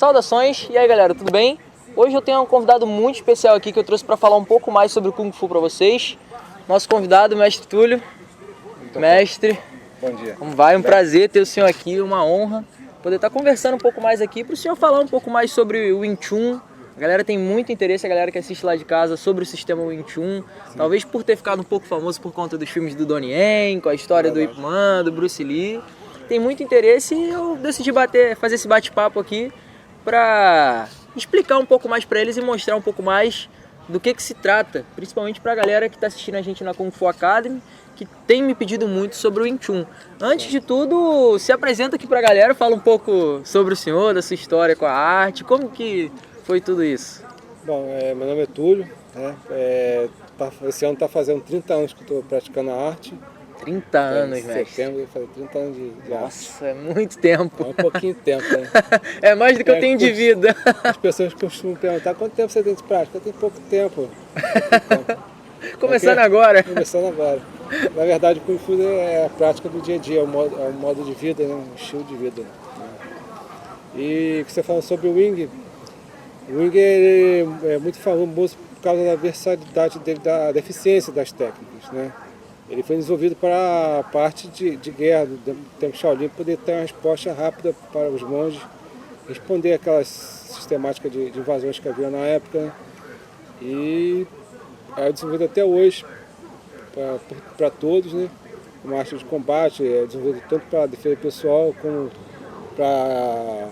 Saudações, e aí galera, tudo bem? Hoje eu tenho um convidado muito especial aqui que eu trouxe para falar um pouco mais sobre o Kung Fu para vocês. Nosso convidado, mestre Túlio. Mestre, bom dia. Como vai? Um prazer ter o senhor aqui, uma honra poder estar conversando um pouco mais aqui para o senhor falar um pouco mais sobre o Wing Chun. A galera tem muito interesse, a galera que assiste lá de casa, sobre o sistema Wing Chun. Sim. Talvez por ter ficado um pouco famoso por conta dos filmes do Donnie Yen, com a história do Ip Man, do Bruce Lee. Tem muito interesse e eu decidi fazer esse bate-papo aqui para explicar um pouco mais para eles e mostrar um pouco mais do que se trata, principalmente para a galera que está assistindo a gente na Kung Fu Academy, que tem me pedido muito sobre o Wing Chun. Antes de tudo, se apresenta aqui para a galera, fala um pouco sobre o senhor, da sua história com a arte, como que foi tudo isso? Bom, meu nome é Túlio, né? Esse ano está fazendo 30 anos que eu estou praticando a arte. 30 anos, mestre. Em setembro eu falei 30 anos de arte. Nossa, é muito tempo. É um pouquinho de tempo, né? É mais do que eu tenho de vida. As pessoas costumam perguntar quanto tempo você tem de prática. Eu tenho pouco tempo. Começando agora. Começando agora. Na verdade, o Kung Fu é a prática do dia a dia, é um modo de vida, né? Um estilo de vida. E que você falou sobre o Wing. O Wing ele é muito famoso por causa da versatilidade dele, da eficiência das técnicas, né? Ele foi desenvolvido para a parte de guerra do tempo Shaolin, poder ter uma resposta rápida para os monges, responder aquelas sistemáticas de invasões que havia na época, né? E é desenvolvido até hoje para todos, né? Uma arte de combate, é desenvolvido tanto para a defesa pessoal como para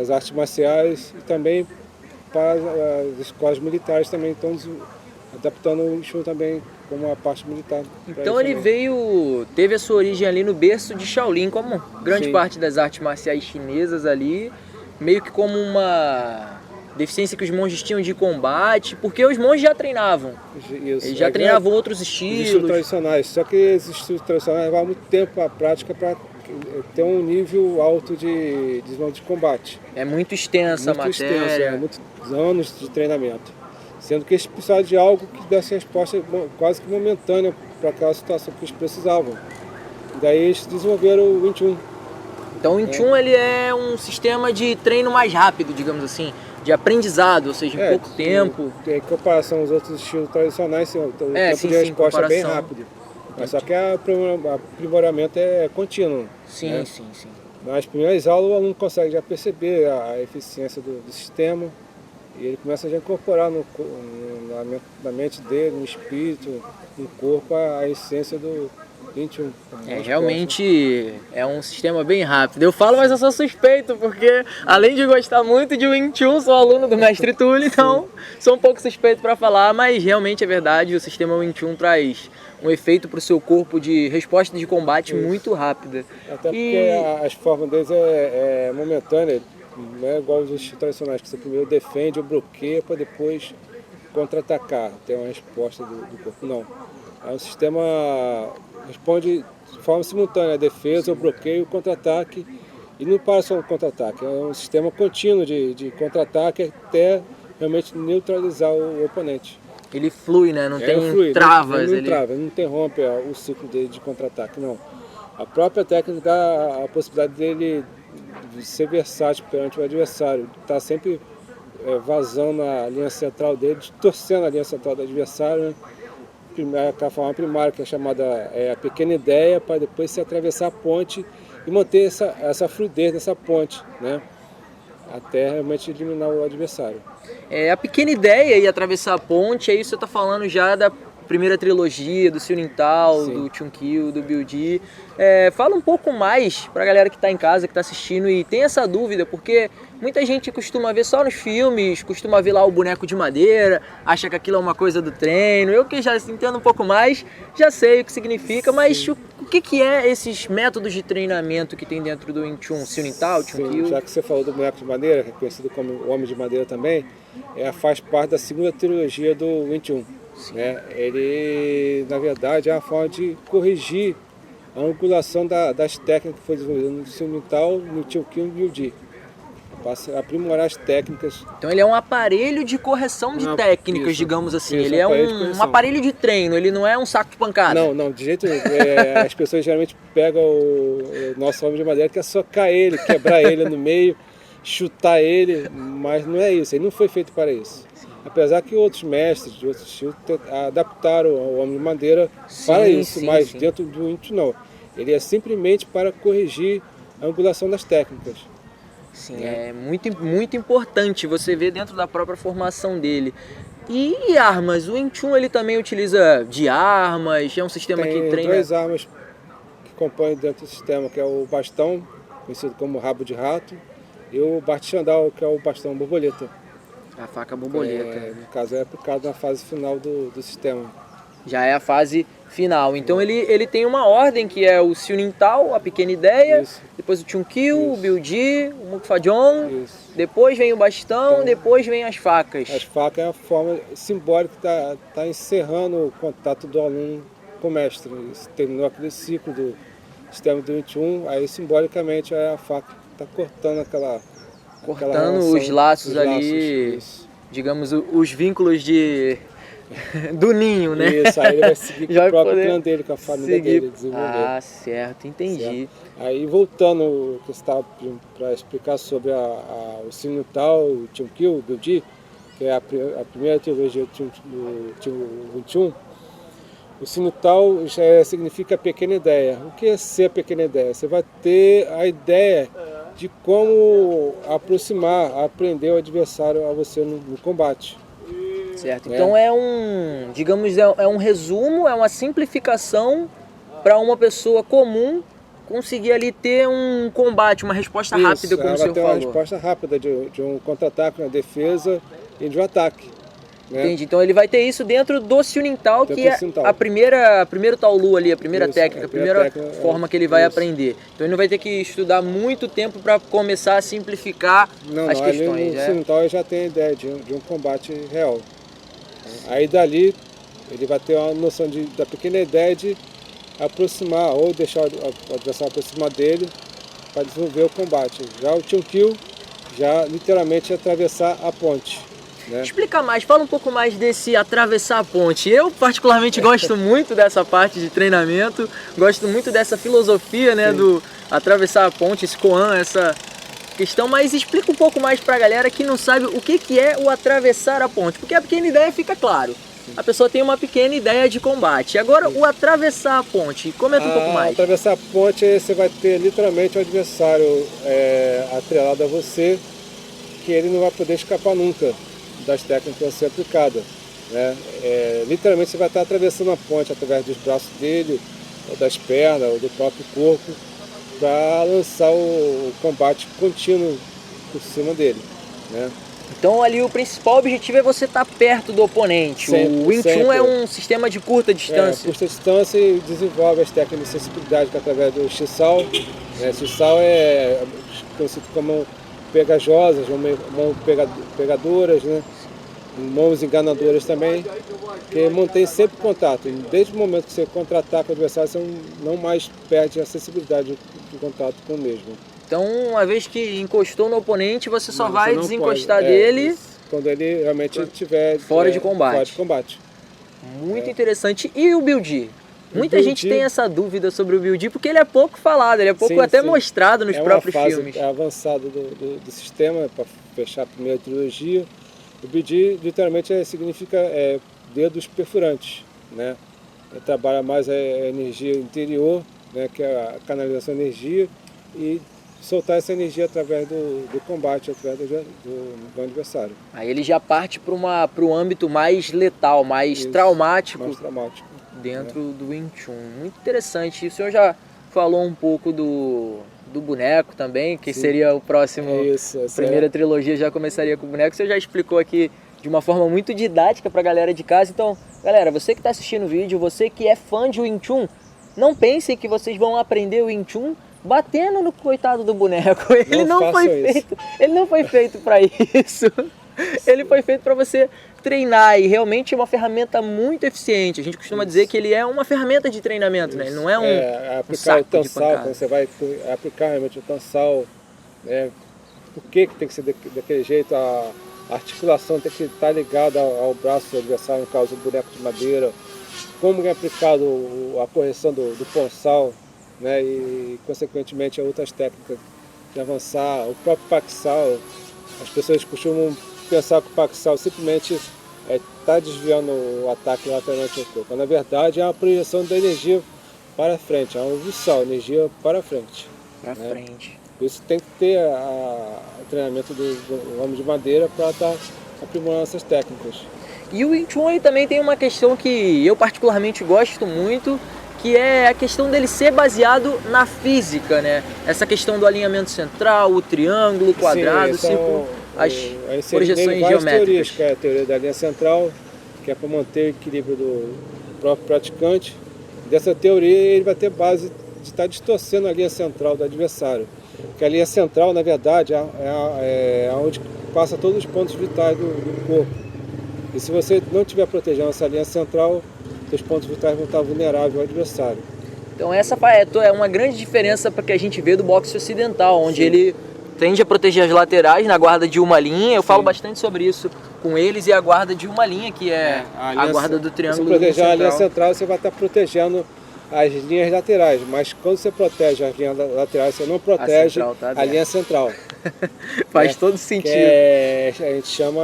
as artes marciais e também para as escolas militares também estão adaptando o Wing Chun também como a parte militar. Então ele teve a sua origem ali no berço de Shaolin, como grande parte das artes marciais chinesas ali, meio que como uma deficiência que os monges tinham de combate, porque os monges já treinavam. Isso. Eles já treinavam outros estilos. Estilos tradicionais, só que esses estilos tradicionais levavam muito tempo a prática para ter um nível alto de desenvolvimento de combate. É muito extensa a matéria. Extenso, muitos anos de treinamento. Sendo que eles precisavam de algo que desse resposta quase que momentânea para aquela situação que eles precisavam. E daí eles desenvolveram o Wing Chun. Então o Wing Chun ele é um sistema de treino mais rápido, digamos assim, de aprendizado, ou seja, em pouco tempo. Em comparação aos outros estilos tradicionais, o tempo de resposta é bem rápido. Mas só que o aprimoramento é contínuo. Sim, né? sim. Nas primeiras aulas o aluno consegue já perceber a eficiência do sistema. E ele começa a já incorporar na mente dele, no espírito, no corpo, a essência do Wing Chun. Realmente é um sistema bem rápido. Eu falo, mas eu sou suspeito, porque além de gostar muito de Wing Chun, sou aluno do mestre Túlio, então sou um pouco suspeito para falar, mas realmente é verdade, o sistema Wing Chun traz um efeito para o seu corpo de resposta de combate muito rápida. Até porque as formas deles é momentânea. Não é igual os estilos tradicionais, que você primeiro defende ou bloqueia para depois contra-atacar, ter uma resposta do corpo. Não. É um sistema que responde de forma simultânea, a defesa, o bloqueio, o contra-ataque. E não para só o contra-ataque, é um sistema contínuo de contra-ataque até realmente neutralizar o oponente. Ele flui, né? Não tem travas. Ele não trava, ele não interrompe o ciclo dele de contra-ataque, não. A própria técnica dá a possibilidade dele de ser versátil perante o adversário, está sempre vazando a linha central dele, distorcendo a linha central do adversário, né? A forma primária, que é chamada a pequena ideia, para depois se atravessar a ponte e manter essa fluidez nessa ponte, né? Até realmente eliminar o adversário. A pequena ideia e atravessar a ponte, aí você está falando já da primeira trilogia, do Siu Tao, do Chun Kyu, do Biu Di. Fala um pouco mais para a galera que está em casa, que está assistindo e tem essa dúvida, porque muita gente costuma ver só nos filmes, costuma ver lá o boneco de madeira, acha que aquilo é uma coisa do treino. Eu que já entendo um pouco mais, já sei o que significa, mas o que é esses métodos de treinamento que tem dentro do Wing Chun, Siu Tao, Chun Kyu? Já que você falou do boneco de madeira, que é conhecido como o Homem de Madeira também, faz parte da segunda trilogia do Wing Chun. Né? Ele, na verdade, é uma forma de corrigir a angulação das técnicas que foi desenvolvida no Siu Tao, no Chun Kyu e no Biu Di. Passa a aprimorar as técnicas. Então ele é um aparelho de correção de técnicas, digamos assim. Ele é um aparelho de treino, ele não é um saco de pancada. Não, de jeito nenhum. As pessoas geralmente pegam o nosso Homem de Madeira, quer socar ele, quebrar ele no meio, chutar ele, mas não é isso, ele não foi feito para isso. Apesar que outros mestres de outros estilos adaptaram o homem de madeira para isso, mas dentro do Wing Chun não. Ele é simplesmente para corrigir a angulação das técnicas. Sim, é muito importante você ver dentro da própria formação dele. E armas? O Wing Chun ele também utiliza de armas, é um sistema que treina... Tem 2 armas que compõem dentro do sistema, que é o bastão, conhecido como rabo de rato, e o bate-chandal, que é o bastão borboleta. A faca borboleta. No caso, é aplicado na fase final do sistema. Já é a fase final. Então ele tem uma ordem que é o Siunintal, a pequena ideia, depois o Chun-Kyu, o Biu-Ji, o Mukfa-Jong, depois vem o bastão, então, depois vem as facas. As facas é a forma simbólica que está encerrando o contato do aluno com o mestre. Terminou aquele ciclo do sistema do Wing Chun, aí simbolicamente é a faca que está cortando cortando os laços ali, digamos, os vínculos do ninho, né? Isso, aí ele vai seguir com o próprio clã dele, com a família dele, desenvolver. Ah, certo, entendi. Certo. Aí voltando o que você estava para explicar sobre o Sinutal, o Chun-Kyu, o Biu-Ji, que é a primeira trilogia do Wing Chun, o Sinutal já significa pequena ideia. O que é ser a pequena ideia? Você vai ter a ideia de como aproximar, aprender o adversário a você no combate. Certo, então digamos, é um resumo, é uma simplificação para uma pessoa comum conseguir ali ter um combate, uma resposta rápida, como o senhor falou. Uma resposta rápida de um contra-ataque, uma defesa e de um ataque. Entendi, então ele vai ter isso dentro do Siunintal, que é a primeiro Taolu ali, a primeira técnica, a primeira forma que ele vai aprender. Então ele não vai ter que estudar muito tempo para começar a simplificar as questões. No Siunintal ele já tem a ideia de um combate real. Aí dali ele vai ter uma noção da pequena ideia de aproximar ou deixar o adversário aproximar dele para desenvolver o combate. Já o Chun-Kyu já literalmente é atravessar a ponte. Né? Explica mais, fala um pouco mais desse atravessar a ponte. Eu particularmente gosto muito dessa parte de treinamento, gosto muito dessa filosofia, né, do atravessar a ponte, esse koan, essa questão, mas explica um pouco mais pra galera que não sabe o que é o atravessar a ponte, porque a pequena ideia fica claro. A pessoa tem uma pequena ideia de combate. Agora, o atravessar a ponte, comenta um pouco mais. Atravessar a ponte, você vai ter literalmente o adversário atrelado a você, que ele não vai poder escapar nunca das técnicas que vão ser aplicadas. Né? Literalmente você vai estar atravessando a ponte através dos braços dele, ou das pernas, ou do próprio corpo, para lançar o combate contínuo por cima dele. Né? Então ali o principal objetivo é você estar perto do oponente. O Wing Chun é um sistema de curta distância. Curta distância e desenvolve as técnicas de sensibilidade que através do Chisao. Chisao é conhecido como pegajosas, mãos pegadoras, né? Mãos enganadoras também, que mantém sempre contato. Desde o momento que você contra-ataca o adversário, você não mais perde a sensibilidade de contato com o mesmo. Então, uma vez que encostou no oponente, você só vai desencostar dele quando ele realmente estiver fora de combate. Muito interessante. E o Biu-Ji? Muita gente tem essa dúvida sobre o Biu-Ji, porque ele é pouco falado, ele é pouco mostrado nos próprios filmes. É avançado do sistema, para fechar a primeira trilogia. O Biu-Ji literalmente significa dedos perfurantes, né? Ele trabalha mais a energia interior, né, que é a canalização de energia, e soltar essa energia através do combate, através do adversário. Aí ele já parte para o âmbito mais letal, mais traumático. Dentro do Wing Chun. Muito interessante. O senhor já falou um pouco do boneco também, que seria o próximo. Primeira trilogia já começaria com o boneco. O senhor já explicou aqui de uma forma muito didática para a galera de casa. Então, galera, você que está assistindo o vídeo, você que é fã de Wing Chun, não pensem que vocês vão aprender o Wing Chun batendo no coitado do boneco. Ele não foi feito para isso. Ele foi feito para você treinar, e realmente é uma ferramenta muito eficiente. A gente costuma dizer que ele é uma ferramenta de treinamento, né? Ele não é um saco o tansal, quando você vai aplicar realmente o tansal, né? Por que tem que ser daquele jeito? A articulação tem que estar ligada ao braço do adversário, no caso do boneco de madeira. Como é aplicado a correção do ponsal, né? E consequentemente outras técnicas de avançar. O próprio Paxal, as pessoas costumam pensar que o Paxal simplesmente está desviando o ataque lateralmente ao corpo. Na verdade, é uma projeção da energia para frente, é um Vussal, energia para frente. Para frente. Isso tem que ter o treinamento do homem de madeira para estar aprimorando essas técnicas. E o Wing Chun também tem uma questão que eu particularmente gosto muito, que é a questão dele ser baseado na física, né? Essa questão do alinhamento central, o triângulo, o quadrado, círculo, as projeções geométricas. Teorias, que é a teoria da linha central, que é para manter o equilíbrio do próprio praticante. Dessa teoria ele vai ter base de estar distorcendo a linha central do adversário. Porque a linha central, na verdade, é onde passa todos os pontos vitais do corpo. E se você não estiver protegendo essa linha central, seus pontos vitais vão estar vulneráveis ao adversário. Então essa é uma grande diferença para que a gente vê do boxe ocidental, onde ele tende a proteger as laterais na guarda de uma linha. Eu falo bastante sobre isso com eles, e a guarda de uma linha, que é a guarda do triângulo. Se proteger a linha central, você vai estar protegendo as linhas laterais, mas quando você protege as linhas laterais, você não protege a linha central. Faz todo sentido. A gente chama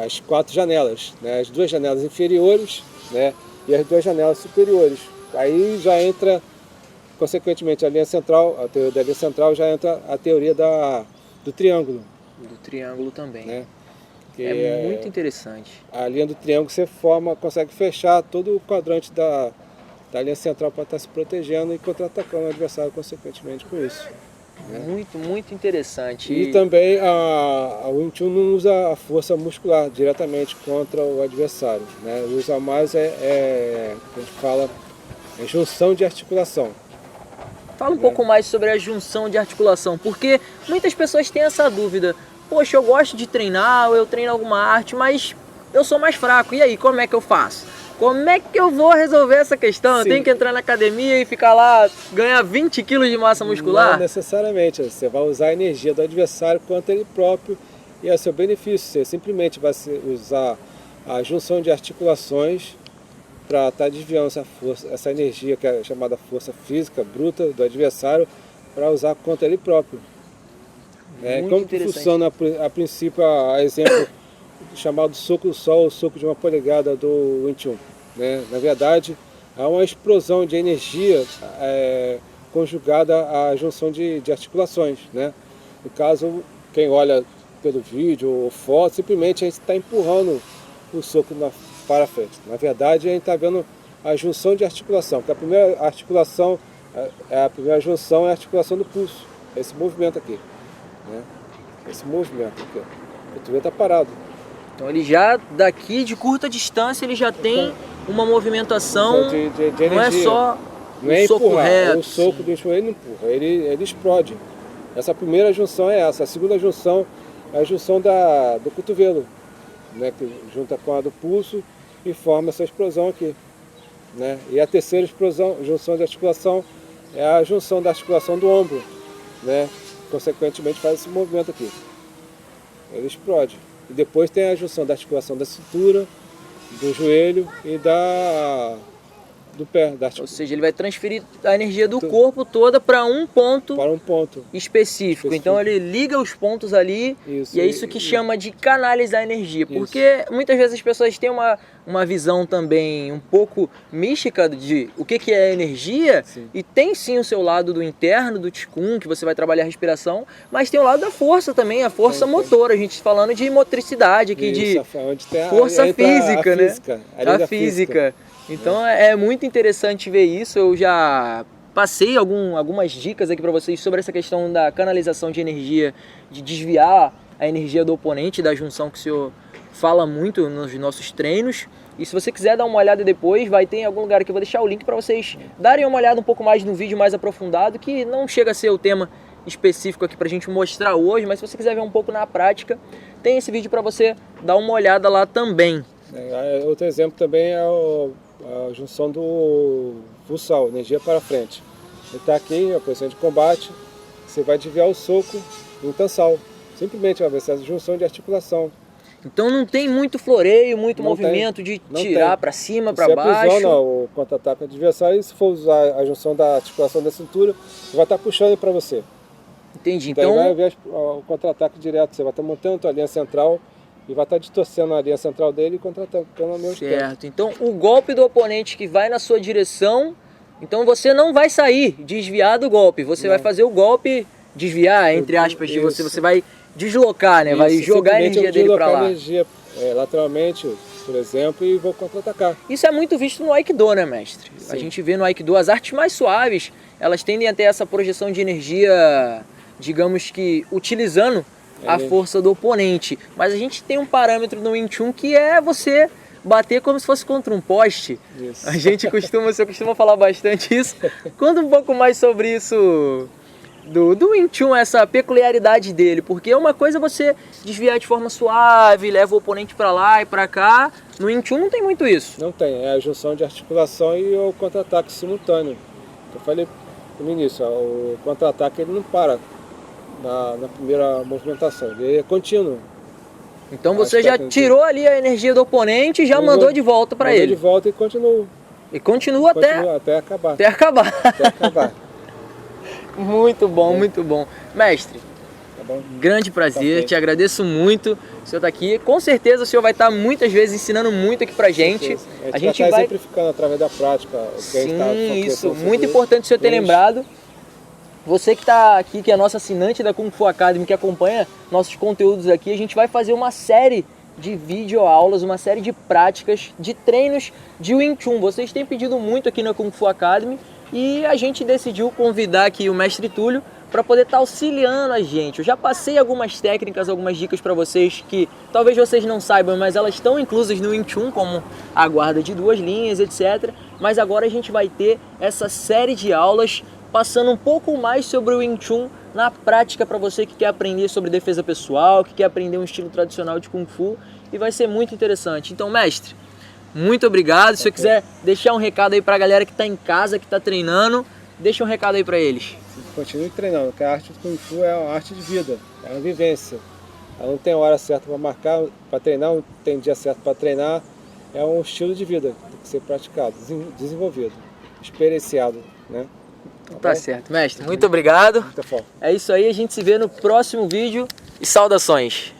as 4 janelas, né? As 2 janelas inferiores, né? E as 2 janelas superiores. Aí já entra, consequentemente, a linha central, a teoria da linha central, já entra a teoria do triângulo. Do triângulo também. Né? É muito interessante. A linha do triângulo você consegue fechar todo o quadrante da linha central para estar se protegendo e contra-atacando o adversário, consequentemente, com isso. Né? Muito, muito interessante. E também a Wing Chun não usa a força muscular diretamente contra o adversário. Né? Usa mais, a gente fala, junção de articulação. Fala um pouco mais sobre a junção de articulação, porque muitas pessoas têm essa dúvida. Poxa, eu gosto de treinar, eu treino alguma arte, mas eu sou mais fraco. E aí, como é que eu faço? Como é que eu vou resolver essa questão? Eu tenho que entrar na academia e ficar lá, ganhar 20 quilos de massa muscular? Não necessariamente. Você vai usar a energia do adversário contra ele próprio e a seu benefício. Você simplesmente vai usar a junção de articulações para estar desviando essa energia, que é chamada força física bruta do adversário, para usar contra ele próprio. Como que funciona a princípio, a exemplo chamado soco do sol, o soco de 1 polegada do Wing Chun. Né? Na verdade, há uma explosão de energia conjugada à junção de articulações. Né? No caso, quem olha pelo vídeo ou foto, simplesmente a gente está empurrando o soco para frente. Na verdade, a gente está vendo a junção de articulação, que a primeira articulação, a primeira junção é a articulação do pulso, esse movimento aqui. Né? Esse movimento aqui. O cotovelo está parado. Então ele já, daqui de curta distância, ele já tem uma movimentação, de energia. Não é só não é soco empurrar, reto. O soco do instrumento ele não empurra, ele explode. Essa primeira junção é essa. A segunda junção é a junção do cotovelo, né, que junta com a do pulso e forma essa explosão aqui. Né? E a terceira junção de articulação é a junção da articulação do ombro. Né? Consequentemente faz esse movimento aqui. Ele explode. E depois tem a junção da articulação da cintura, do joelho e do pé. Ou seja, ele vai transferir a energia do corpo toda para um ponto específico. Então ele liga os pontos ali, e é isso que chama de canalizar energia. Porque muitas vezes as pessoas têm uma visão também um pouco mística de o que é energia, e tem sim o seu lado do interno, do Qigong, que você vai trabalhar a respiração, mas tem o lado da força também, a força motora, a gente falando de motricidade aqui, de força física, né? A física. Então é muito interessante ver isso. Eu já passei algumas dicas aqui para vocês sobre essa questão da canalização de energia, de desviar a energia do oponente, da junção que o senhor fala muito nos nossos treinos. E se você quiser dar uma olhada depois, vai ter em algum lugar aqui, eu vou deixar o link para vocês darem uma olhada um pouco mais no vídeo mais aprofundado, que não chega a ser o tema específico aqui para a gente mostrar hoje, mas se você quiser ver um pouco na prática, tem esse vídeo para você dar uma olhada lá também. Outro exemplo também é a junção do Vussal, energia para frente. Ele está aqui, a posição de combate, você vai desviar o soco em tansal. Simplesmente vai ver essa junção de articulação. Então não tem muito floreio, muito movimento de tirar para cima, para baixo. Você aprisiona o contra-ataque adversário, e se for usar a junção da articulação da cintura, você vai estar puxando para você. Entendi. Daí Então, vai haver o contra-ataque direto. Você vai estar montando a tua linha central e vai estar distorcendo a linha central dele e contra-atacando ao mesmo tempo. certo. Então, o golpe do oponente que vai na sua direção, então você não vai sair, desviar do golpe. Você vai fazer o golpe desviar, entre aspas, de você. Isso. Você vai deslocar, né? Vai jogar a energia dele para lá. Energia lateralmente, por exemplo, e vou contra-atacar. Isso é muito visto no Aikido, né, mestre? Sim. A gente vê no Aikido as artes mais suaves, elas tendem a ter essa projeção de energia, digamos que utilizando a força do oponente. Mas a gente tem um parâmetro no Wing Chun que é você bater como se fosse contra um poste. Isso. Você costuma falar bastante isso. Conta um pouco mais sobre isso do Wing Chun, essa peculiaridade dele, porque é uma coisa você desviar de forma suave, leva o oponente para lá e para cá. No Wing Chun não tem muito isso. Não tem, é a junção de articulação e o contra-ataque simultâneo. Eu falei no início, o contra-ataque ele não para na primeira movimentação, ele é contínuo. Então você já tirou ali a energia do oponente e já mandou de volta para ele. De volta e continua. E continua até acabar. Até acabar. Até acabar. Muito bom, muito bom. Mestre, tá bom? Grande prazer, te agradeço muito o senhor tá aqui. Com certeza o senhor vai estar muitas vezes ensinando muito aqui pra gente. A gente vai exemplificando através da prática. Sim, isso, muito importante o senhor ter lembrado. Você que está aqui, que é nosso assinante da Kung Fu Academy, que acompanha nossos conteúdos aqui, a gente vai fazer uma série de videoaulas, uma série de práticas, de treinos de Wing Chun. Vocês têm pedido muito aqui na Kung Fu Academy e a gente decidiu convidar aqui o Mestre Túlio para poder estar auxiliando a gente. Eu já passei algumas técnicas, algumas dicas para vocês que talvez vocês não saibam, mas elas estão inclusas no Wing Chun, como a guarda de 2 linhas, etc. Mas agora a gente vai ter essa série de aulas passando um pouco mais sobre o Wing Chun na prática para você que quer aprender sobre defesa pessoal, que quer aprender um estilo tradicional de Kung Fu, e vai ser muito interessante. Então, mestre, muito obrigado. Se você quiser deixar um recado aí para a galera que está em casa, que está treinando, deixa um recado aí para eles. Continue treinando, porque a arte do Kung Fu é uma arte de vida, é uma vivência. Ela não tem hora certa para marcar, para treinar, não tem dia certo para treinar. É um estilo de vida que tem que ser praticado, desenvolvido, experienciado, né? Tá certo, mestre. Muito obrigado. É isso aí, a gente se vê no próximo vídeo e saudações.